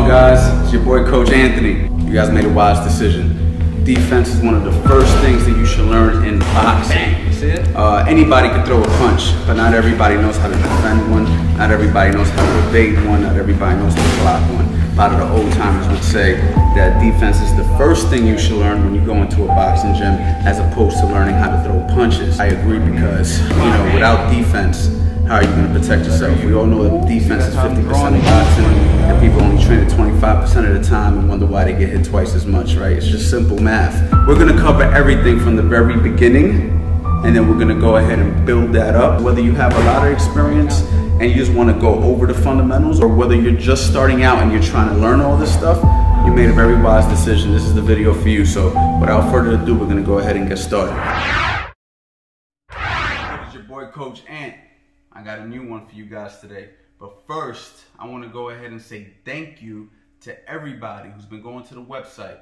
guys? It's your boy Coach Anthony. You guys made a wise decision. Defense is one of the first things that you should learn in boxing. Anybody can throw a punch, but not everybody knows how to defend one. Not everybody knows how to evade one. Not everybody knows how to block one. A lot of the old timers would say that defense is the first thing you should learn when you go into a boxing gym, as opposed to learning how to throw punches. I agree, because without defense, how are you going to protect yourself? We all know that defense is 50% of boxing, and people only train it 25% of the time and wonder why they get hit twice as much, right? It's just simple math. We're going to cover everything from the very beginning, and then we're going to go ahead and build that up. Whether you have a lot of experience and you just want to go over the fundamentals, or whether you're just starting out and you're trying to learn all this stuff, you made a very wise decision. This is the video for you. So without further ado, we're going to go ahead and get started. It's your boy Coach Ant. I got a new one for you guys today. But first, I want to go ahead and say thank you to everybody who's been going to the website,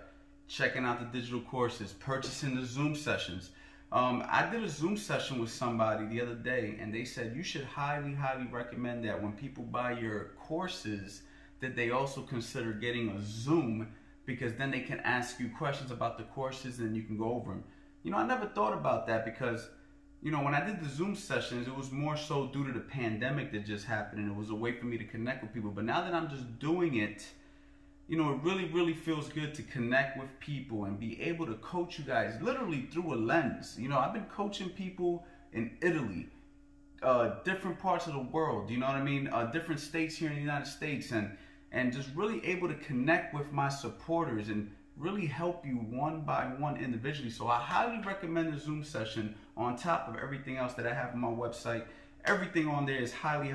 checking out the digital courses, purchasing the Zoom sessions. I did a Zoom session with somebody the other day, and they said you should highly recommend that when people buy your courses, that they also consider getting a Zoom, because then they can ask you questions about the courses and you can go over them. I never thought about that, because when I did the Zoom sessions, it was more so due to the pandemic that just happened, and it was a way for me to connect with people. But now that I'm just doing it, it really feels good to connect with people and be able to coach you guys literally through a lens. I've been coaching people in Italy, different parts of the world, you know what I mean? Different states here in the United States, and just really able to connect with my supporters and really help you one by one individually. So I highly recommend the Zoom session on top of everything else that I have on my website. Everything on there is highly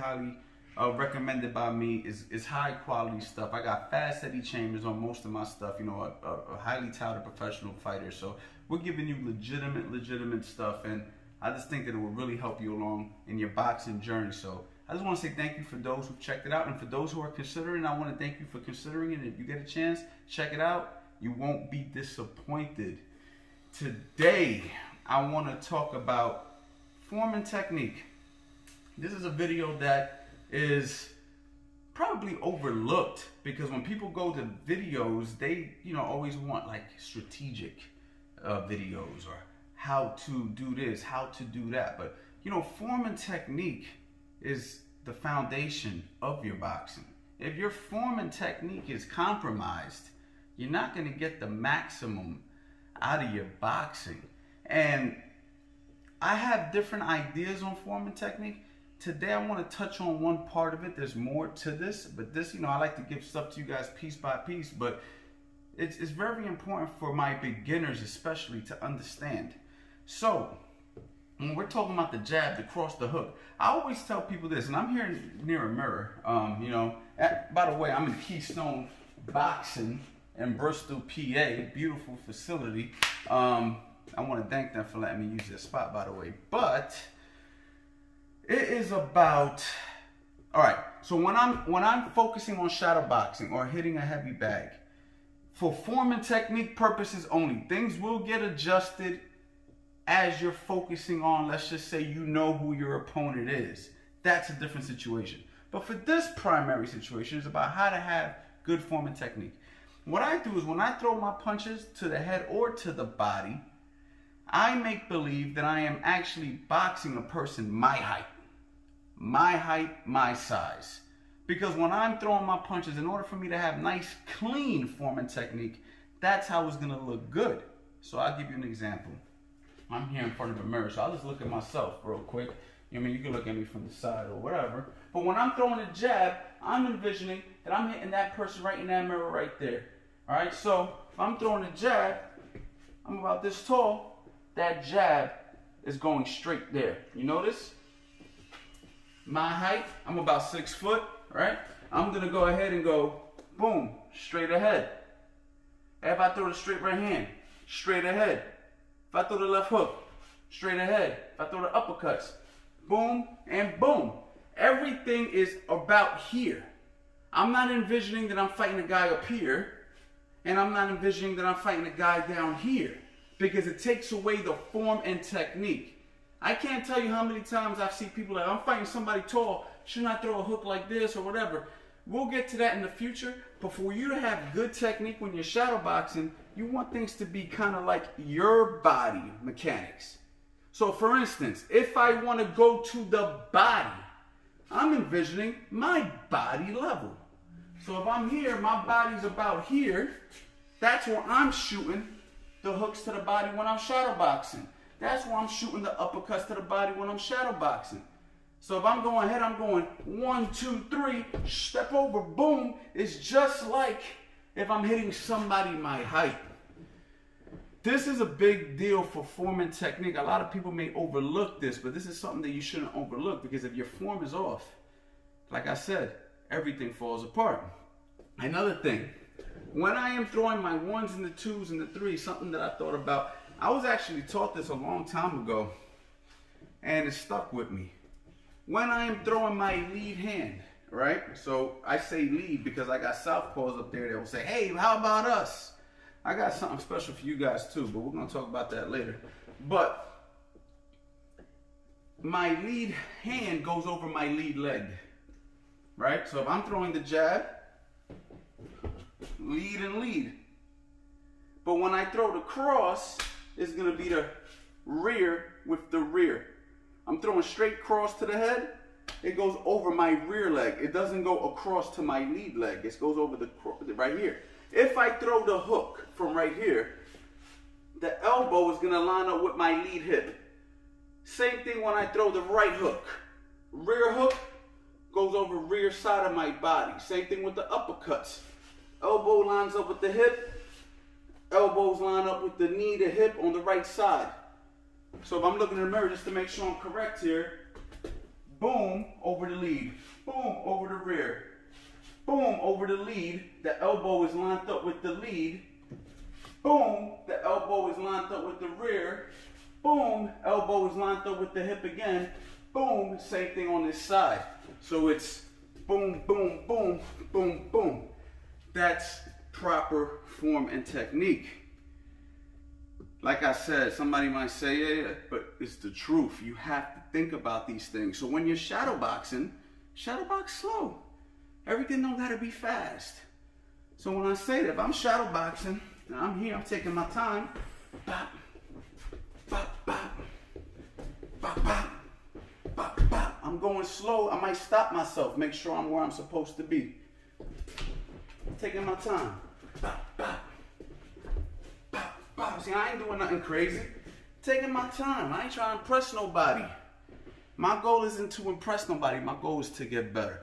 recommended by me. Is high quality stuff. I got fast steady chambers on most of my stuff. A highly touted professional fighter. So we're giving you legitimate stuff, and I just think that it will really help you along in your boxing journey. So I just want to say thank you for those who've checked it out, and for those who are considering, I want to thank you for considering it. If you get a chance, check it out. You won't be disappointed. Today, I want to talk about form and technique. This is a video that is probably overlooked, because when people go to videos, they always want like strategic videos, or how to do this, how to do that. But form and technique is the foundation of your boxing. If your form and technique is compromised, you're not going to get the maximum out of your boxing. And I have different ideas on form and technique. Today I want to touch on one part of it. There's more to this, but this, I like to give stuff to you guys piece by piece, but it's very important for my beginners especially to understand. So when we're talking about the jab, the cross, the hook, I always tell people this, and I'm here near a mirror. By the way, I'm in Keystone Boxing in Bristol, PA, beautiful facility. I want to thank them for letting me use this spot, by the way. But it is about, all right, so when I'm focusing on shadow boxing or hitting a heavy bag, for form and technique purposes only, things will get adjusted as you're focusing on, let's just say who your opponent is. That's a different situation. But for this primary situation, it's about how to have good form and technique. What I do is, when I throw my punches to the head or to the body, I make believe that I am actually boxing a person my height, my size. Because when I'm throwing my punches, in order for me to have nice, clean form and technique, that's how it's going to look good. So I'll give you an example. I'm here in front of a mirror, so I'll just look at myself real quick. You can look at me from the side or whatever. But when I'm throwing a jab, I'm envisioning that I'm hitting that person right in that mirror right there. All right, so if I'm throwing a jab, I'm about this tall, that jab is going straight there. You notice? My height, I'm about 6 foot, right? I'm gonna go ahead and go, boom, straight ahead. If I throw the straight right hand, straight ahead. If I throw the left hook, straight ahead. If I throw the uppercuts, boom and boom. Everything is about here. I'm not envisioning that I'm fighting a guy up here, and I'm not envisioning that I'm fighting a guy down here, because it takes away the form and technique. I can't tell you how many times I've seen people like, I'm fighting somebody tall, shouldn't I throw a hook like this or whatever? We'll get to that in the future, but for you to have good technique when you're shadowboxing, you want things to be kind of like your body mechanics. So for instance, if I want to go to the body, I'm envisioning my body level. So if I'm here, my body's about here, that's where I'm shooting the hooks to the body when I'm shadowboxing. That's where I'm shooting the uppercuts to the body when I'm shadowboxing. So if I'm going ahead, I'm going 1, 2, 3, step over, boom. It's just like if I'm hitting somebody my height. This is a big deal for form and technique. A lot of people may overlook this, but this is something that you shouldn't overlook, because if your form is off, like I said, everything falls apart. Another thing, when I am throwing my 1s and the 2s and the 3s, something that I thought about, I was actually taught this a long time ago, and it stuck with me. When I am throwing my lead hand, right? So I say lead because I got southpaws up there that will say, hey, how about us? I got something special for you guys too, but we're going to talk about that later. But my lead hand goes over my lead leg, right? So if I'm throwing the jab, lead and lead. But when I throw the cross, it's going to be the rear with the rear. I'm throwing straight cross to the head. It goes over my rear leg. It doesn't go across to my lead leg. It goes over the right here. If I throw the hook from right here, the elbow is going to line up with my lead hip. Same thing when I throw the right hook. Rear hook goes over rear side of my body. Same thing with the uppercuts. Elbow lines up with the hip. Elbows line up with the knee, the hip on the right side. So if I'm looking in the mirror just to make sure I'm correct here, boom, over the lead. Boom, over the rear. Boom, over the lead. The elbow is lined up with the lead. Boom, the elbow is lined up with the rear. Boom, elbow is lined up with the hip again. Boom, same thing on this side. So it's boom, boom, boom, boom, boom. That's proper form and technique. Like I said, somebody might say, yeah, but it's the truth. You have to think about these things. So when you're shadowboxing, shadowbox slow. Everything don't gotta be fast. So when I say that, if I'm shadowboxing, and I'm here, I'm taking my time, bop, bop, bop, bop, bop, bop, bop. I'm going slow. I might stop myself, make sure I'm where I'm supposed to be. Taking my time. Bop, bop, bop, bop. See, I ain't doing nothing crazy. Taking my time. I ain't trying to impress nobody. My goal isn't to impress nobody. My goal is to get better.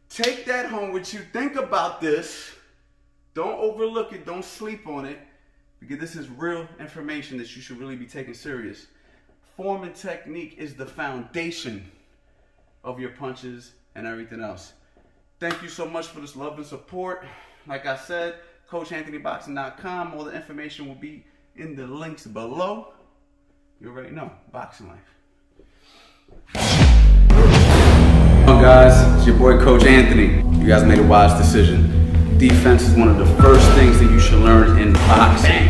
Take that home with you. Think about this. Don't overlook it. Don't sleep on it. Because this is real information that you should really be taking serious. Form and technique is the foundation of your punches and everything else. Thank you so much for this love and support. Like I said, coachanthonyboxing.com. All the information will be in the links below. You already know, boxing life. Hello guys, it's your boy Coach Anthony. You guys made a wise decision. Defense is one of the first things that you should learn in boxing.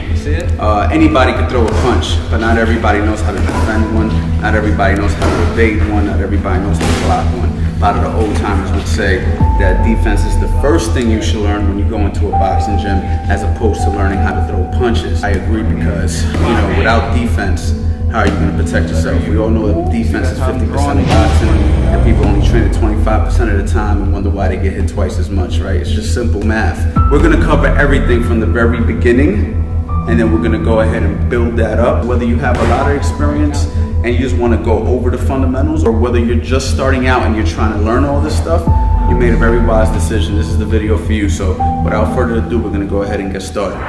Anybody can throw a punch, but not everybody knows how to defend one. Not everybody knows how to evade one. Not everybody knows how to block one. A lot of the old timers would say that defense is the first thing you should learn when you go into a boxing gym, as opposed to learning how to throw punches. I agree, because, you know, without defense, how are you going to protect yourself? We all know that defense is 50% of boxing, and people only train it 25% of the time and wonder why they get hit twice as much, right? It's just simple math. We're going to cover everything from the very beginning, and then we're going to go ahead and build that up. Whether you have a lot of experience and you just want to go over the fundamentals, or whether you're just starting out and you're trying to learn all this stuff, you made a very wise decision. This is the video for you. So without further ado, we're going to go ahead and get started.